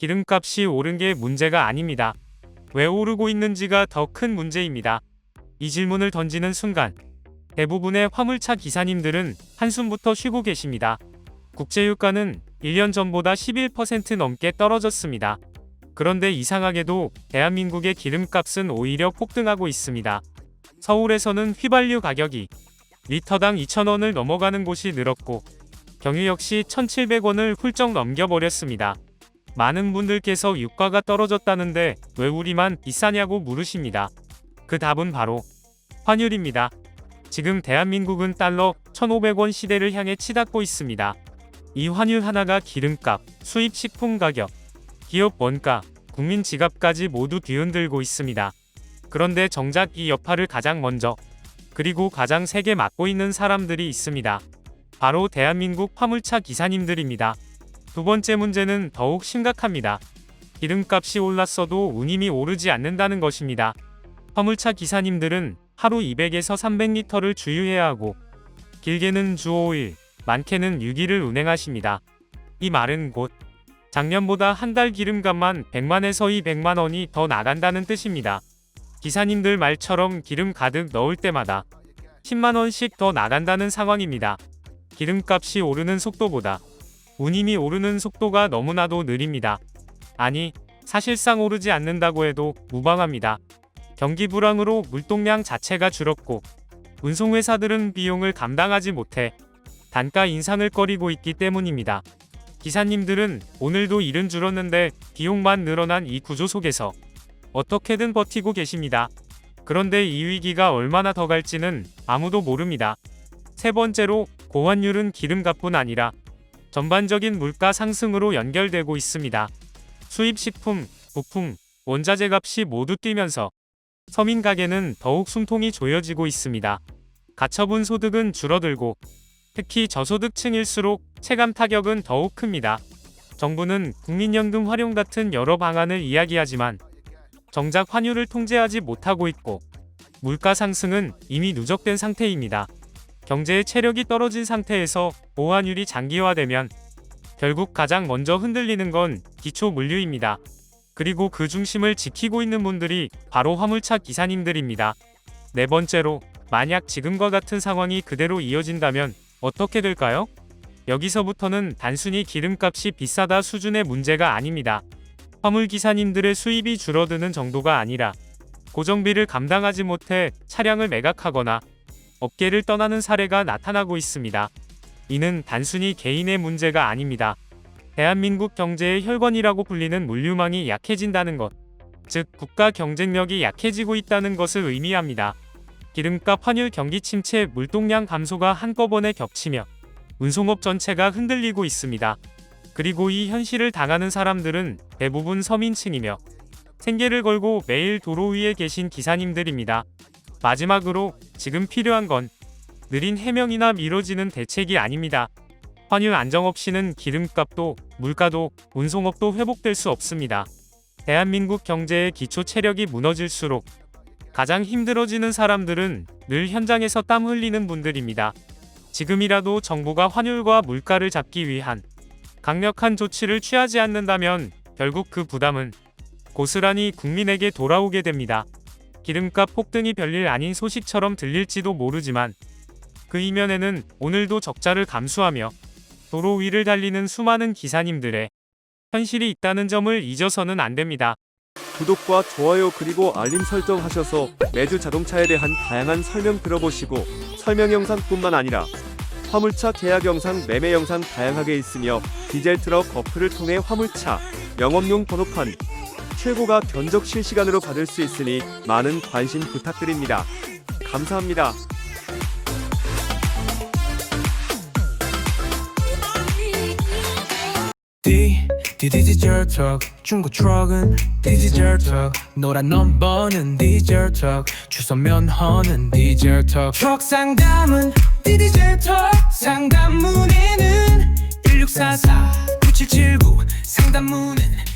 기름값이 오른 게 문제가 아닙니다. 왜 오르고 있는지가 더 큰 문제입니다. 이 질문을 던지는 순간 대부분의 화물차 기사님들은 한숨부터 쉬고 계십니다. 국제유가는 1년 전보다 11% 넘게 떨어졌습니다. 그런데 이상하게도 대한민국의 기름값은 오히려 폭등하고 있습니다. 서울에서는 휘발유 가격이 리터당 2,000원을 넘어가는 곳이 늘었고 경유 역시 1,700원을 훌쩍 넘겨버렸습니다. 많은 분들께서 유가가 떨어졌다는데 왜 우리만 비싸냐고 물으십니다. 그 답은 바로 환율입니다. 지금 대한민국은 달러 1,500원 시대를 향해 치닫고 있습니다. 이 환율 하나가 기름값, 수입 식품 가격, 기업 원가, 국민 지갑까지 모두 뒤흔들고 있습니다. 그런데 정작 이 여파를 가장 먼저 그리고 가장 세게 맡고 있는 사람들이 있습니다. 바로 대한민국 화물차 기사님들입니다. 두 번째 문제는 더욱 심각합니다. 기름값이 올랐어도 운임이 오르지 않는다는 것입니다. 화물차 기사님들은 하루 200에서 300리터를 주유해야 하고 길게는 주 5일, 많게는 6일을 운행하십니다. 이 말은 곧 작년보다 한 달 기름값만 100만에서 200만 원이 더 나간다는 뜻입니다. 기사님들 말처럼 기름 가득 넣을 때마다 10만 원씩 더 나간다는 상황입니다. 기름값이 오르는 속도보다 운임이 오르는 속도가 너무나도 느립니다. 아니, 사실상 오르지 않는다고 해도 무방합니다. 경기 불황으로 물동량 자체가 줄었고 운송회사들은 비용을 감당하지 못해 단가 인상을 꺼리고 있기 때문입니다. 기사님들은 오늘도 일은 줄었는데 비용만 늘어난 이 구조 속에서 어떻게든 버티고 계십니다. 그런데 이 위기가 얼마나 더 갈지는 아무도 모릅니다. 세 번째로 고환율은 기름값뿐 아니라 전반적인 물가 상승으로 연결되고 있습니다. 수입식품, 부품, 원자재 값이 모두 뛰면서 서민 가게는 더욱 숨통이 조여지고 있습니다. 가처분 소득은 줄어들고 특히 저소득층일수록 체감 타격은 더욱 큽니다. 정부는 국민연금 활용 같은 여러 방안을 이야기하지만 정작 환율을 통제하지 못하고 있고 물가 상승은 이미 누적된 상태입니다. 경제의 체력이 떨어진 상태에서 고환율이 장기화되면 결국 가장 먼저 흔들리는 건 기초 물류입니다. 그리고 그 중심을 지키고 있는 분들이 바로 화물차 기사님들입니다. 네 번째로, 만약 지금과 같은 상황이 그대로 이어진다면 어떻게 될까요? 여기서부터는 단순히 기름값이 비싸다 수준의 문제가 아닙니다. 화물기사님들의 수입이 줄어드는 정도가 아니라 고정비를 감당하지 못해 차량을 매각하거나 업계를 떠나는 사례가 나타나고 있습니다. 이는 단순히 개인의 문제가 아닙니다. 대한민국 경제의 혈관이라고 불리는 물류망이 약해진다는 것, 즉 국가 경쟁력이 약해지고 있다는 것을 의미합니다. 기름값, 환율, 경기 침체, 물동량 감소가 한꺼번에 겹치며 운송업 전체가 흔들리고 있습니다. 그리고 이 현실을 당하는 사람들은 대부분 서민층이며 생계를 걸고 매일 도로 위에 계신 기사님들입니다. 마지막으로 지금 필요한 건 느린 해명이나 미뤄지는 대책이 아닙니다. 환율 안정 없이는 기름값도 물가도 운송업도 회복될 수 없습니다. 대한민국 경제의 기초 체력이 무너질수록 가장 힘들어지는 사람들은 늘 현장에서 땀 흘리는 분들입니다. 지금이라도 정부가 환율과 물가를 잡기 위한 강력한 조치를 취하지 않는다면 결국 그 부담은 고스란히 국민에게 돌아오게 됩니다. 기름값 폭등이 별일 아닌 소식처럼 들릴지도 모르지만 그 이면에는 오늘도 적자를 감수하며 도로 위를 달리는 수많은 기사님들의 현실이 있다는 점을 잊어서는 안 됩니다. 구독과 좋아요 그리고 알림 설정하셔서 매주 자동차에 대한 다양한 설명 들어보시고 설명 영상뿐만 아니라 화물차 계약 영상, 매매 영상 다양하게 있으며 디젤 트럭 어플을 통해 화물차 영업용 번호판 최고가 견적 실시간으로 받을 수 있으니 많은 관심 부탁드립니다. 감사합니다. 디젤 트럭 중고 트럭은 디젤 트럭 노란 넘버는 디젤 트럭 주소 면허는 디젤 트럭 상담은 디젤 트럭 상담 문의는 1644-9779 상담 문의는